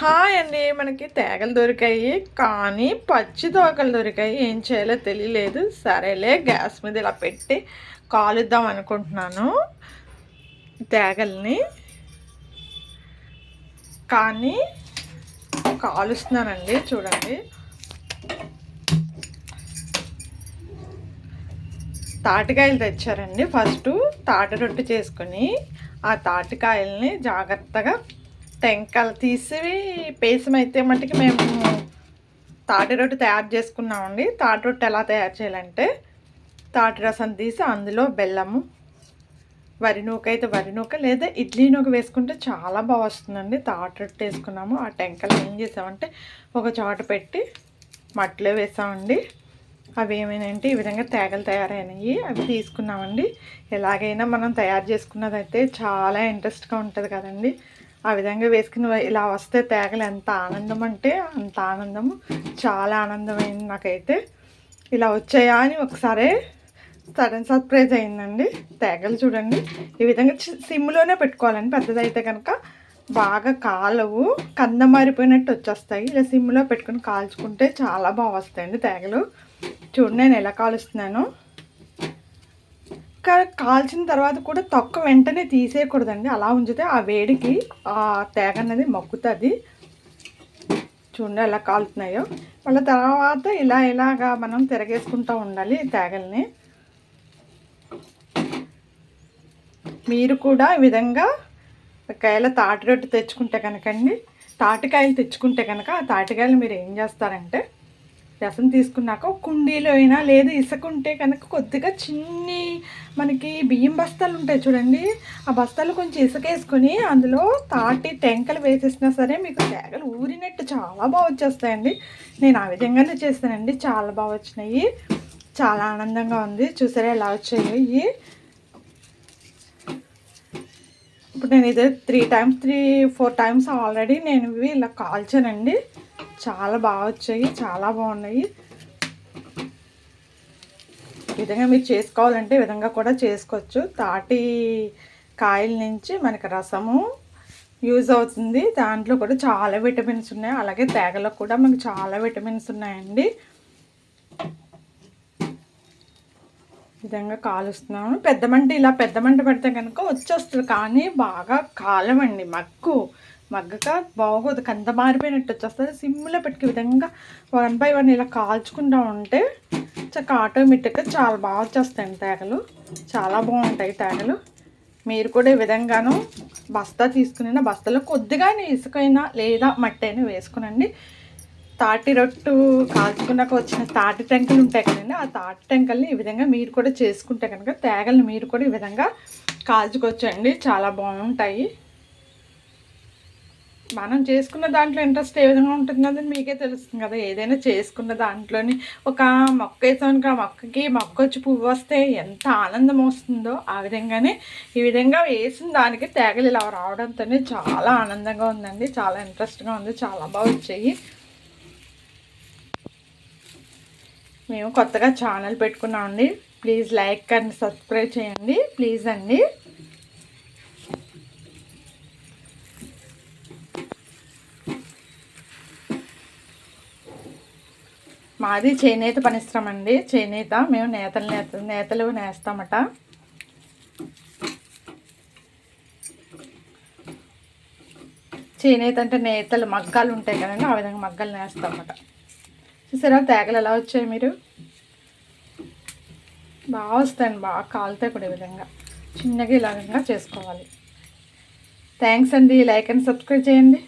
Hi అండి. మనకి తేగలు దొరికాయి, కానీ పచ్చి తోకలు దొరికాయి. ఏం చేయాలో తెలియలేదు. సరేలే గ్యాస్ మీద ఇలా పెట్టి కాలుద్దాం అనుకుంటున్నాను తేగల్ని. కానీ కాలుస్తున్నానండి, చూడండి. తాటికాయలు తెచ్చారండి. ఫస్ట్ తాటి రొట్టె చేసుకుని ఆ తాటికాయల్ని జాగ్రత్తగా టెంకలు తీసి పేసం అయితే మట్టుకి మేము తాటి రొట్టె తయారు చేసుకున్నామండి. తాటి రొట్టె ఎలా తయారు చేయాలంటే తాటి రసం తీసి అందులో బెల్లము, వరి నూక అయితే వరి నూక, లేదా ఇడ్లీ నూక వేసుకుంటే చాలా బాగా వస్తుందండి. తాటి రొట్టె వేసుకున్నాము. ఆ టెంకలు ఏం చేసామంటే ఒక చోట పెట్టి మట్టిలో వేసామండి. అవి ఏమైనాయంటే ఈ విధంగా తేగలు తయారైనవి. అవి తీసుకున్నామండి. ఎలాగైనా మనం తయారు చేసుకున్నదైతే చాలా ఇంట్రెస్ట్గా ఉంటుంది కదండి. ఆ విధంగా వేసుకుని ఇలా వస్తే తేగలు ఎంత ఆనందం అంటే అంత ఆనందము. చాలా ఆనందమైంది నాకైతే. ఇలా వచ్చాయా అని ఒకసారి సడన్ సర్ప్రైజ్ అయిందండి. తేగలు చూడండి, ఈ విధంగా సిమ్లోనే పెట్టుకోవాలండి. పెద్దదైతే కనుక బాగా కాలవు, కంద మారిపోయినట్టు వచ్చేస్తాయి. ఇలా సిమ్లో పెట్టుకుని కాల్చుకుంటే చాలా బాగా వస్తాయండి తేగలు. చూడండి నేను ఎలా కాలుస్తున్నాను. కాల్చిన తర్వాత కూడా తొక్క వెంటనే తీసేయకూడదండి. అలా ఉంచితే ఆ వేడికి ఆ తేగ అనేది మగ్గుతుంది. చూడండి ఎలా కాలుతున్నాయో. మళ్ళీ తర్వాత ఇలాగా మనం తిరగేసుకుంటూ ఉండాలి తేగల్ని. మీరు కూడా ఈ విధంగా ఒకవేళ తాటి రొట్టె తెచ్చుకుంటే కనుకండి, తాటికాయలు తెచ్చుకుంటే కనుక ఆ తాటికాయలు మీరు ఏం చేస్తారంటే రసం తీసుకున్నాక కుండీలో అయినా, లేదా ఇసుక ఉంటే కనుక కొద్దిగా చిన్ని మనకి బియ్యం బస్తాలు ఉంటాయి చూడండి, ఆ బస్తాలు కొంచెం ఇసుక వేసుకొని అందులో తాటి టెంకలు వేసేసినా సరే మీకు తేగలు ఊరినట్టు చాలా బాగా వచ్చేస్తాయండి. నేను ఆ విధంగానే చేస్తానండి. చాలా బాగా వచ్చినాయి. చాలా ఆనందంగా ఉంది. చూసారా ఎలా వచ్చాయి. ఇప్పుడు నేను ఇది 3-4 టైమ్స్ ఆల్రెడీ నేను ఇవి ఇలా కాల్చానండి. చాలా బాగా వచ్చాయి, చాలా బాగున్నాయి. ఈ విధంగా మీరు చేసుకోవాలంటే ఈ విధంగా కూడా చేసుకోవచ్చు. తాటి కాయల నుంచి మనకి రసము యూజ్ అవుతుంది. దాంట్లో కూడా చాలా విటమిన్స్ ఉన్నాయి. అలాగే తేగలో కూడా మనకు చాలా విటమిన్స్ ఉన్నాయండి. ఈ విధంగా కాలుస్తున్నాము. పెద్ద మంట పెడితే కనుక వచ్చేస్తుంది, కానీ బాగా కాలమండి. మగ్గక బాగోదు, కంద మారిపోయినట్టు వచ్చేస్తుంది. సిమ్లో పెట్టుకు విధంగా 1 by 1 ఇలా కాల్చుకుంటూ ఉంటే చక్కగా ఆటోమేటిక్గా చాలా బాగా వచ్చేస్తాయండి తేగలు. చాలా బాగుంటాయి తేగలు. మీరు కూడా ఈ విధంగాను బస్తా తీసుకుని బస్తాలో కొద్దిగా ఇసుకైనా లేదా మట్టి అయినా వేసుకునండి. తాటి రొట్టు కాల్చుకున్నాక వచ్చిన తాటి టెంకలు ఉంటాయి కదండి, ఆ తాటి టెంకల్ని ఈ విధంగా మీరు కూడా చేసుకుంటే కనుక తేగల్ని మీరు కూడా ఈ విధంగా కాల్చుకోవచ్చండి. చాలా బాగుంటాయి. మనం చేసుకున్న దాంట్లో ఇంట్రెస్ట్ ఏ విధంగా ఉంటుందని మీకే తెలుస్తుంది కదా. ఏదైనా చేసుకున్న దాంట్లోని ఒక మొక్క వేసామనుకో, ఆ మొక్క వచ్చి పువ్వు వస్తే ఎంత ఆనందం వస్తుందో, ఆ విధంగానే ఈ విధంగా వేసిన దానికి తేగలు ఇలా రావడంతోనే చాలా ఆనందంగా ఉందండి. చాలా ఇంట్రెస్ట్గా ఉంది. చాలా బాగా వచ్చాయి. మేము కొత్తగా ఛానల్ పెట్టుకున్నామండి. ప్లీజ్ లైక్ అండ్ సబ్స్క్రైబ్ చేయండి ప్లీజ్ అండి. మాది చేనేత పరిశ్రమ అండి. చేనేత, మేము నేతలు నేస్తామట. చేనేత అంటే నేతలు మగ్గాలు ఉంటాయి కదండి, ఆ విధంగా మగ్గాలు నేస్తామట. చూసారా తేగలు ఎలా వచ్చాయి. మీరు బాగా వస్తాయండి, బాగా కాలుతాయి కూడా. ఈ విధంగా చిన్నగా ఇలా విధంగా చేసుకోవాలి. థ్యాంక్స్ అండి. లైక్ అండ్ సబ్స్క్రైబ్ చేయండి.